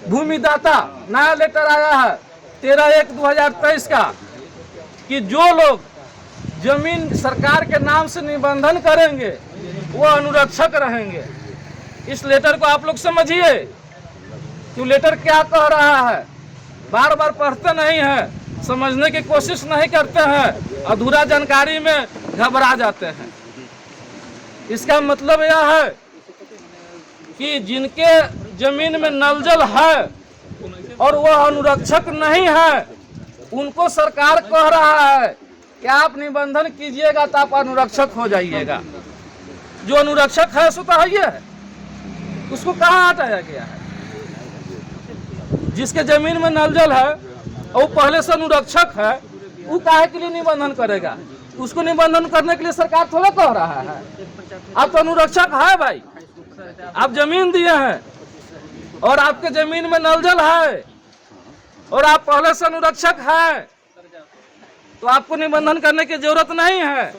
भूमिदाता नया लेटर आया है 13/1/2023 का कि जो लोग जमीन सरकार के नाम से निबंधन करेंगे वो अनुरक्षक रहेंगे। इस लेटर को आप लोग समझिए कि लेटर क्या कह रहा है। बार बार पढ़ते नहीं है, समझने की कोशिश नहीं करते हैं, अधूरा जानकारी में घबरा जाते हैं। इसका मतलब यह है कि जिनके जमीन में नल जल है और वह अनुरक्षक नहीं है, उनको सरकार कह रहा है कि आप निबंधन कीजिएगा तो आप अनुरक्षक हो जाइएगा। जो अनुरक्षक है सो तो है, उसको कहाँ हटाया गया है? जिसके जमीन में नल जल है और वो पहले से अनुरक्षक है, वो काहे के लिए निबंधन करेगा? उसको निबंधन करने के लिए सरकार थोड़ा कह रहा है। आप तो अनुरक्षक है भाई, आप जमीन दिए हैं और आपके जमीन में नल जल है और आप पहले से अनुरक्षक है, तो आपको निबंधन करने की जरूरत नहीं है।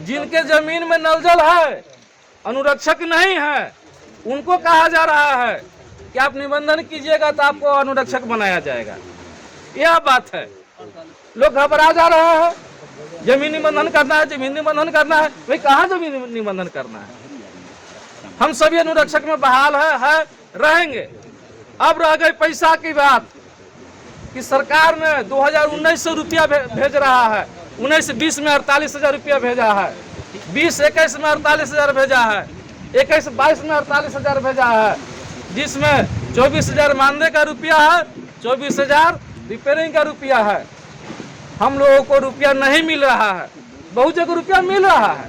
जिनके जमीन में नल जल है, अनुरक्षक नहीं है, उनको कहा जा रहा है कि आप निबंधन कीजिएगा तो आपको अनुरक्षक बनाया जाएगा। यह बात है। लोग घबरा जा रहे हैं, जमीन निबंधन करना है, जमीन निबंधन करना है। भाई कहाँ जमीन निबंधन करना है? हम सभी अनुरक्षक में बहाल है रहेंगे। अब रह गई पैसा की बात कि सरकार ने 2019 से रुपया भेज रहा है। 19-20 में 48,000 रुपया भेजा है, 20-21 में 48,000 भेजा है, 21-22 में 48,000 भेजा है, जिसमें 24,000 मानदेय का रुपया है, 24,000 रिपेयरिंग का रुपया है। हम लोगों को रुपया नहीं मिल रहा है, बहुत जगह रुपया मिल रहा है।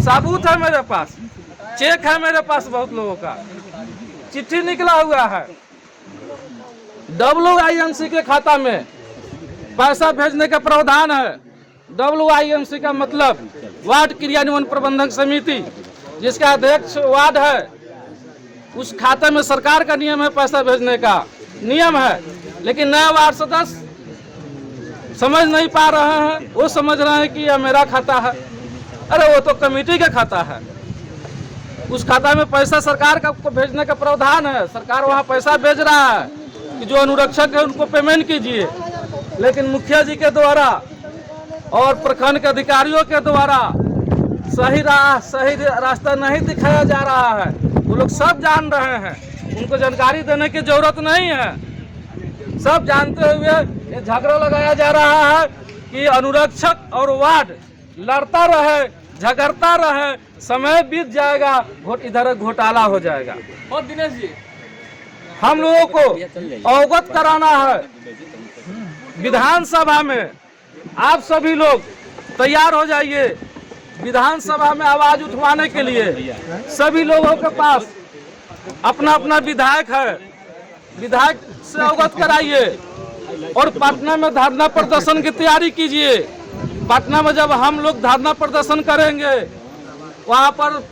सबूत है मेरे पास, चेक है मेरे पास, बहुत लोगों का चिट्ठी निकला हुआ है। WIMC के खाता में पैसा भेजने का प्रावधान है। WIMC का मतलब वार्ड क्रियान्वयन प्रबंधक समिति, जिसका अध्यक्ष वार्ड है, उस खाते में सरकार का नियम है, पैसा भेजने का नियम है। लेकिन नया वार्ड सदस्य समझ नहीं पा रहे हैं, वो समझ रहे हैं कि यह मेरा खाता है। अरे वो तो कमेटी का खाता है, उस खाता में पैसा सरकार का को भेजने का प्रावधान है। सरकार वहाँ पैसा भेज रहा है कि जो अनुरक्षक है उनको पेमेंट कीजिए। लेकिन मुखिया जी के द्वारा और प्रखंड के अधिकारियों के द्वारा सही रास्ता नहीं दिखाया जा रहा है। वो लोग सब जान रहे हैं, उनको जानकारी देने की जरूरत नहीं है। सब जानते हुए ये झगड़ा लगाया जा रहा है कि अनुरक्षक और वार्ड लड़ता रहे, झगड़ता रहे, समय बीत जाएगा, इधर घोटाला हो जाएगा। और दिनेश जी, हम लोगों को अवगत कराना है विधानसभा में। आप सभी लोग तैयार हो जाइए विधानसभा में आवाज उठवाने के लिए। सभी लोगों के पास अपना अपना विधायक है, विधायक से अवगत कराइए और पटना में धरना प्रदर्शन की तैयारी कीजिए। पटना में जब हम लोग धरना प्रदर्शन करेंगे, वहाँ पर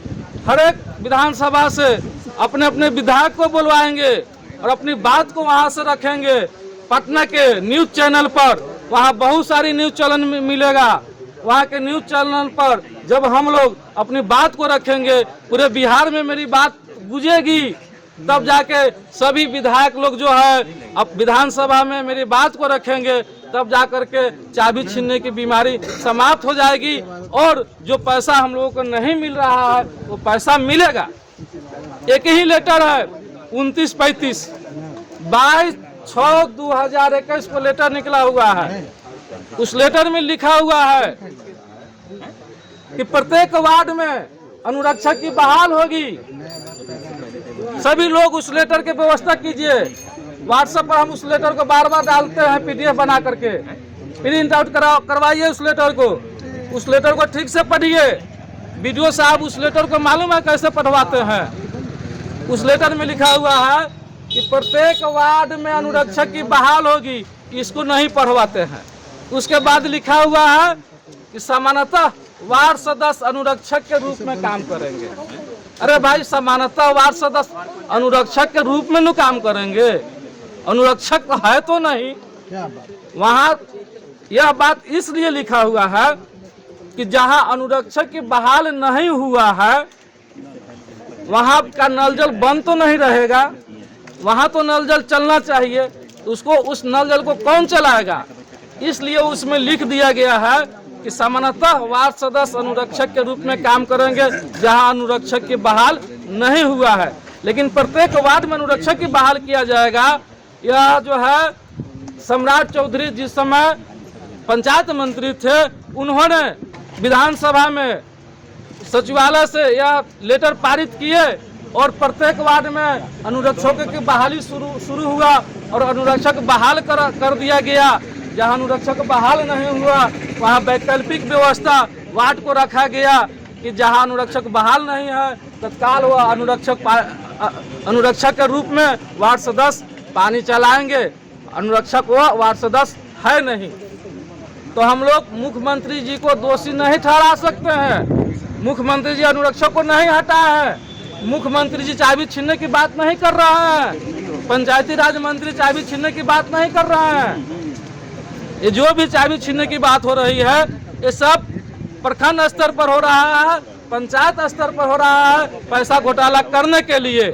हर एक विधानसभा से अपने अपने विधायक को बुलवाएंगे और अपनी बात को वहाँ से रखेंगे। पटना के न्यूज चैनल पर, वहाँ बहुत सारी न्यूज चैनल मिलेगा। वहाँ के न्यूज चैनल पर जब हम लोग अपनी बात को रखेंगे, पूरे बिहार में मेरी बात गूंजेगी, तब जाके सभी विधायक लोग जो है अब विधानसभा में मेरी बात को रखेंगे, तब जाकर के चाबी छीनने की बीमारी समाप्त हो जाएगी। और जो पैसा हम लोगों को नहीं मिल रहा है वो पैसा मिलेगा। एक ही लेटर है 2935 22/6/2021 को लेटर निकला हुआ है। उस लेटर में लिखा हुआ है कि प्रत्येक वार्ड में अनुरक्षक की बहाल होगी। सभी लोग उस लेटर की व्यवस्था कीजिए। व्हाट्सएप पर हम उस लेटर को बार बार डालते हैं, PDF बना करके प्रिंट आउट करवाइए उस लेटर को। उस लेटर को ठीक से पढ़िए। BDO साहब उस लेटर को मालूम है कैसे पढ़वाते हैं। उस लेटर में लिखा हुआ है कि प्रत्येक वार्ड में अनुरक्षक की बहाल होगी, इसको नहीं पढ़वाते हैं। उसके बाद लिखा हुआ है कि सामान्यतः वार्ड सदस्य अनुरक्षक के रूप में काम करेंगे। अरे भाई, सामान्यतः वार्ड सदस्य अनुरक्षक के रूप में न काम करेंगे, अनुरक्षक है तो नहीं। वहाँ यह बात इसलिए लिखा हुआ है कि जहाँ अनुरक्षक की बहाल नहीं हुआ है वहाँ का नल जल बंद तो नहीं रहेगा। वहाँ तो नल जल चलना चाहिए, उसको उस नल जल को कौन चलाएगा? इसलिए उसमें लिख दिया गया है कि सामान्यतः वार्ड सदस्य अनुरक्षक के रूप में काम करेंगे जहां अनुरक्षक की बहाल नहीं हुआ है, लेकिन प्रत्येक वार्ड में अनुरक्षक की बहाल किया जाएगा। यह जो है सम्राट चौधरी जिस समय पंचायत मंत्री थे, उन्होंने विधानसभा में सचिवालय से यह लेटर पारित किए और प्रत्येक वार्ड में अनुरक्षकों की बहाली शुरू हुआ और अनुरक्षक बहाल कर दिया गया। जहां अनुरक्षक बहाल नहीं हुआ वहां वैकल्पिक व्यवस्था वार्ड को रखा गया कि जहां अनुरक्षक बहाल नहीं है तत्काल वह अनुरक्षक के रूप में वार्ड सदस्य पानी चलाएंगे। अनुरक्षक वह वार्ड सदस्य है नहीं, तो हम लोग मुख्यमंत्री जी को दोषी नहीं ठहरा सकते हैं। मुख्यमंत्री जी अनुरक्षक को नहीं हटाया है। मुख्यमंत्री जी चाबी छीनने की बात नहीं कर रहा है। पंचायती राज मंत्री चाबी छीनने की बात नहीं कर रहा है। ये जो भी चाबी छीनने की बात हो रही है ये सब प्रखंड स्तर पर हो रहा है, पंचायत स्तर पर हो रहा है, पैसा घोटाला करने के लिए।